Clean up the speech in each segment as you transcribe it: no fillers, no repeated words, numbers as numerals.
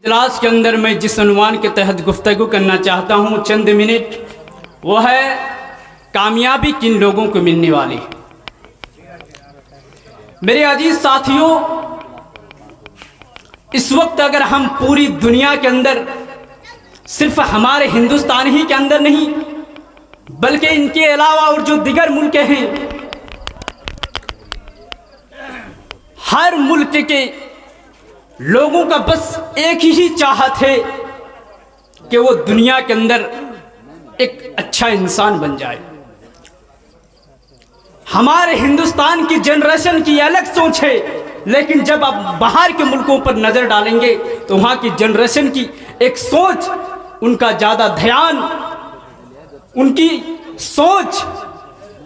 इजलास के अंदर मैं जिस उन्वान के तहत गुफ्तगू करना चाहता हूँ चंद मिनट, वो है कामयाबी किन लोगों को मिलने वाली है। मेरे अजीज साथियों, इस वक्त अगर हम पूरी दुनिया के अंदर, सिर्फ हमारे हिंदुस्तान ही के अंदर नहीं बल्कि इनके अलावा और जो दिगर मुल्क हैं, हर मुल्क के लोगों का बस एक ही चाहत है कि वो दुनिया के अंदर एक अच्छा इंसान बन जाए। हमारे हिंदुस्तान की जनरेशन की अलग सोच है, लेकिन जब आप बाहर के मुल्कों पर नजर डालेंगे तो वहां की जनरेशन की एक सोच, उनका ज्यादा ध्यान, उनकी सोच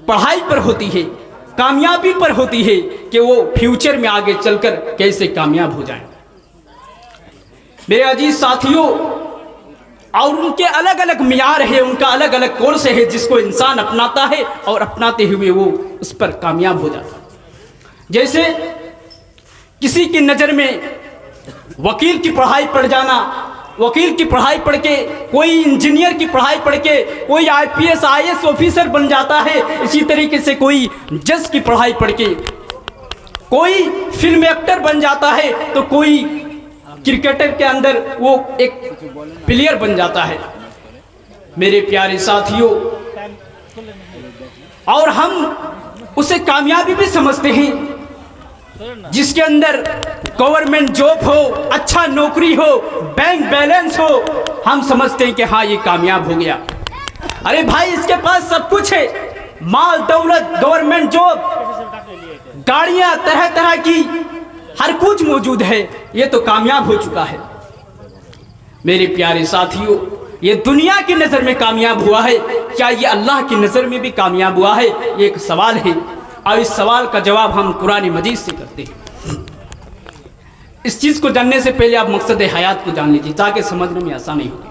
पढ़ाई पर होती है, कामयाबी पर होती है कि वो फ्यूचर में आगे चलकर कैसे कामयाब हो जाएं। मेरे अजीज साथियों, और उनके अलग अलग मियार है, उनका अलग अलग कोर्स है जिसको इंसान अपनाता है और अपनाते हुए वो उस पर कामयाब हो जाता है। जैसे किसी की नज़र में वकील की पढ़ाई पढ़ जाना, वकील की पढ़ाई पढ़ के कोई इंजीनियर की पढ़ाई पढ़ के कोई IPS IAS ऑफिसर बन जाता है। इसी तरीके से कोई जज की पढ़ाई पढ़ के कोई फिल्म एक्टर बन जाता है, तो कोई क्रिकेटर के अंदर वो एक प्लेयर बन जाता है। मेरे प्यारे साथियों, और हम उसे कामयाबी भी समझते हैं जिसके अंदर गवर्नमेंट जॉब हो, अच्छा नौकरी हो, बैंक बैलेंस हो, हम समझते हैं कि हाँ ये कामयाब हो गया। अरे भाई, इसके पास सब कुछ है, माल दौलत, गवर्नमेंट जॉब, गाड़ियां तरह तरह की, हर कुछ मौजूद है, ये तो कामयाब हो चुका है। मेरे प्यारे साथियों, ये दुनिया की नज़र में कामयाब हुआ है, क्या ये अल्लाह की नज़र में भी कामयाब हुआ है? ये एक सवाल है, और इस सवाल का जवाब हम कुरान मजीद से करते हैं। इस चीज़ को जानने से पहले आप मकसद हयात को जान लीजिए ताकि समझने में आसानी होगी।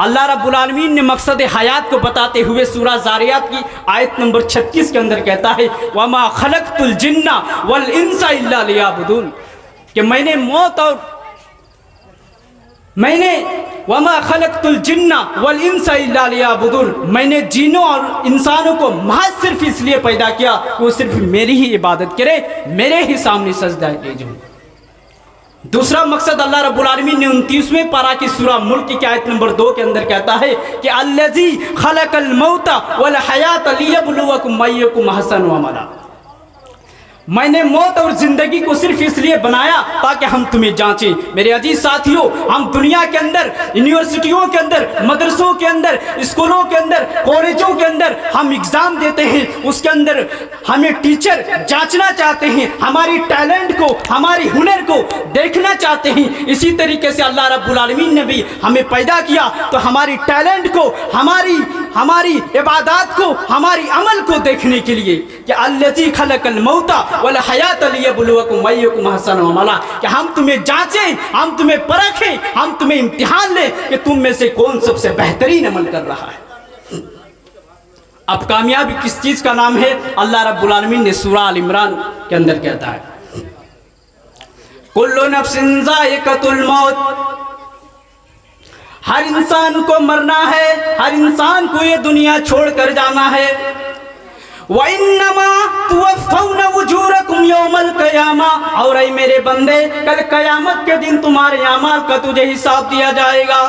अल्लाह रब्बुल आलमीन ने मकसद हयात को बताते हुए सूरह ज़ारियात की आयत नंबर 36 के अंदर कहता है, वमा खलक़तुल जिन्ना वल इंसा इल्ला लियाबुदून, कि मैंने वमा खलक़तुल जिन्ना वल इंसा इल्ला लियाबुदून, मैंने जिन्नों और इंसानों को महज सिर्फ इसलिए पैदा किया कि वो सिर्फ मेरी ही इबादत करे, मेरे ही सामने सजदा कीजिए। दूसरा मकसद अल्लाह रब्बुल आलमीन ने 29वें पारा की सूरह मुल्क की आयत नंबर 2 के अंदर कहता है कि अल्लज़ी खलक़ल मौता वल हयात लियब्लुवकुम अय्युकुम अहसनु अमला, मैंने मौत और जिंदगी को सिर्फ इसलिए बनाया ताकि हम तुम्हें जांचें। मेरे अजीज साथियों, हम दुनिया के अंदर, यूनिवर्सिटियों के अंदर, मदरसों के अंदर, स्कूलों के अंदर, कॉलेजों के अंदर हम एग्जाम देते हैं, उसके अंदर हमें टीचर जांचना चाहते हैं, हमारी टैलेंट को, हमारी हुनर को देखना चाहते हैं। इसी तरीके से अल्लाह रब्बुल आलमीन ने भी हमें पैदा किया तो हमारी टैलेंट को, हमारी इबादत को, हमारी अमल को देखने के लिए कि अल्लज़ी खलक़ल मौता वल हयात लियब्लुवकुम अय्युकुम अहसनु अमला, कि हम तुम्हें जांचें, हम तुम्हें परखें, हम तुम्हें इम्तिहान लें कि तुम में से कौन सबसे बेहतरीन अमल कर रहा है। अब कामयाबी किस चीज का नाम है? अल्लाह रब्बुल आलमीन ने सूरह आल इमरान के अंदर कहता है, कुल्लु नफ्सिन ज़ाइक़तुल मौत, हर इंसान को मरना है, हर इंसान को ये दुनिया छोड़कर जाना है। वइन्नमा तुवफ़्फ़ौना उजूरकुम यौमल क़यामा, और ऐ मेरे बंदे, कल क़यामत के दिन तुम्हारे अमाल का तुझे हिसाब दिया जाएगा।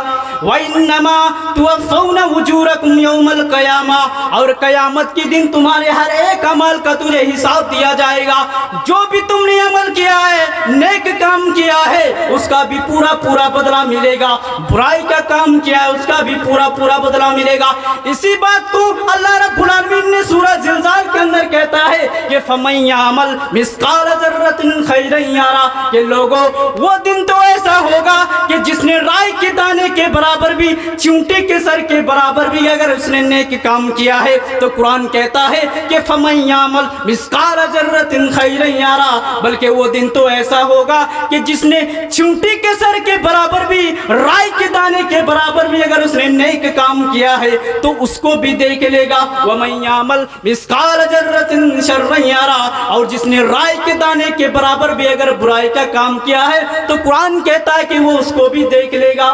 वइन्नमा तुवफ़्फ़ौना उजूरकुम यौमल क़यामा, और क़यामत के दिन तुम्हारे हर एक अमल का तुझे हिसाब दिया जाएगा। जो भी तुमने अमल किया है, नेक काम किया है, उसका भी पूरा पूरा बदला मिलेगा, बुराई का काम किया है उसका भी पूरा पूरा बदला मिलेगा। इसी बात को अल्लाह रब्बुल आलमीन ने सूरह ज़िलज़ाल के अंदर कहता है कि फमन यअमल मिस्काल ज़र्रतिन खैरन यरा, कि लोगों वो दिन तो ऐसा होगा कि जिसने राई के दाने के बराबर भी, चींटी के सर के बराबर भी अगर उसने नेक काम किया है, तो कुरान कहता है कि फमन यअमल मिस्काल ज़र्रतिन खैरन यरा, बल्कि वो दिन तो ऐसा होगा कि जिसने चींटी के सर के बराबर भी, राई के दाने दाने के बराबर भी अगर उसने नेक काम किया है तो उसको भी देख लेगा। वमन यामल मिस्काल जर्रतिन शर्रन यरा, और जिसने राय के दाने के बराबर भी अगर बुराई का काम किया है तो कुरान कहता है कि वो उसको भी देख लेगा।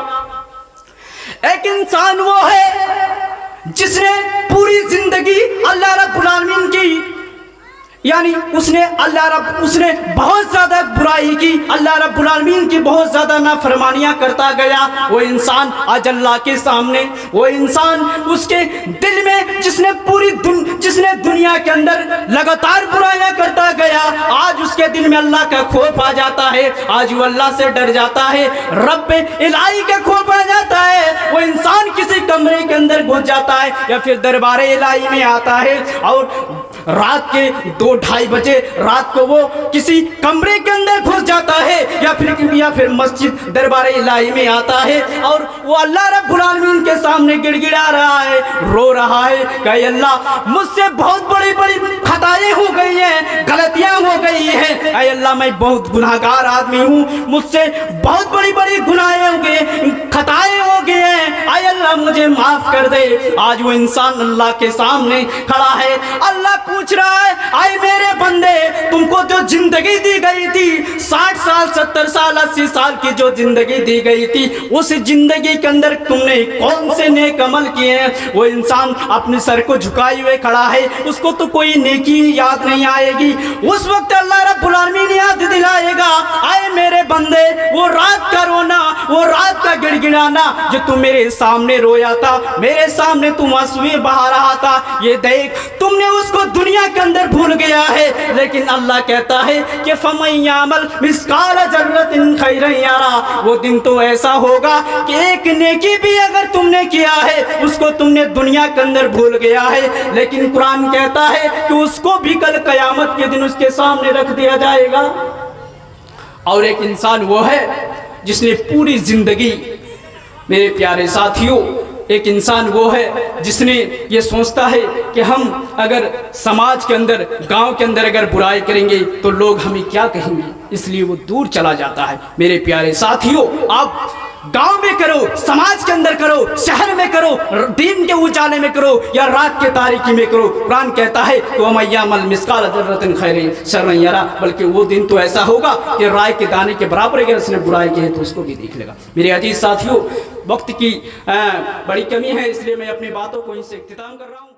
एक इंसान वो है जिसने पूरी जिंदगी अल्लाह रब्बुल आलमीन की यानी उसने बहुत ज्यादा बुराई की, अल्लाह रब्बुल आलमीन की बहुत ज्यादा नाफरमानियां करता गया। वो इंसान आज अल्लाह के सामने, वो इंसान उसके दिल में जिसने दुनिया के अंदर लगातार बुराइयां करता गया, आज उसके दिल में अल्लाह का खौफ आ जाता है, आज वो अल्लाह से डर जाता है, रब्बे इलाही का खौफ आ जाता है। वो इंसान किसी कमरे के अंदर घुस जाता है या फिर दरबारे इलाही में आता है और रात के 2-2:30 बजे रात को वो किसी कमरे के अंदर घुस जाता है या फिर मस्जिद दरबार इलाही में आता है और वो अल्लाह रब्बुल आलमीन के सामने गिड़गिड़ा रहा है, रो रहा है कि अल्लाह मुझसे बहुत बड़ी बड़ी खताएं हो गई हैं, गलतियां हो गई हैं, ऐ अल्लाह मैं बहुत गुनाहगार आदमी हूँ, मुझसे बहुत बड़ी बड़ी गुनाहें हो गए, खताएं हो गए हैं, ऐ अल्लाह मुझे माफ कर दे। आज वो इंसान अल्लाह के सामने खड़ा है, अल्लाह पूछ रहा है, आए मेरे बंदे, तुमको जो जिंदगी दी गई थी 60 साल 70 साल 80 साल की जो जिंदगी दी गई थी, उस जिंदगी के अंदर तुमने कौन से नेक अमल किए हैं? वो इंसान अपने सर को झुकाए हुए खड़ा है, उसको तो कोई नेकी याद नहीं आएगी। उस वक्त अल्लाह रब्बुल आलमीन याद दिलाएगा, आए मेरे बंदे, वो रात का रोना, वो रात का गिड़गिड़ाना जो तुम मेरे सामने रोया था, मेरे सामने तुम आंसुएं बहा रहा था, ये देख तुमने उसको दुनिया के अंदर भूल गया है। लेकिन अल्लाह कहता है कि फमन यामल मिस्काल जर्रतिन खैरन यरा, वो दिन तो ऐसा होगा कि एक नेकी भी अगर तुमने किया है उसको तुमने दुनिया के अंदर भूल गया है, लेकिन कुरान कहता है कि उसको भी कल कयामत के दिन उसके सामने रख दिया जाएगा। और एक इंसान वो है जिसने पूरी जिंदगी, मेरे प्यारे साथियों, एक इंसान वो है जिसने ये सोचता है कि हम अगर समाज के अंदर, गांव के अंदर अगर बुराई करेंगे तो लोग हमें क्या कहेंगे, इसलिए वो दूर चला जाता है। मेरे प्यारे साथियों, आप गांव में करो, समाज के अंदर करो, शहर में करो, दिन के उजाले में करो या रात के तारीकी में करो, कुरान कहता है कि वमन यामल मिस्काल जर्रतिन खैरन शर्रन यरा, बल्कि वो दिन तो ऐसा होगा कि राय के दाने के बराबर अगर उसने बुराई की है तो उसको भी देख लेगा। मेरे अजीज साथियों, वक्त की बड़ी कमी है, इसलिए मैं अपनी बातों को इनसे इख्तिताम कर रहा हूँ।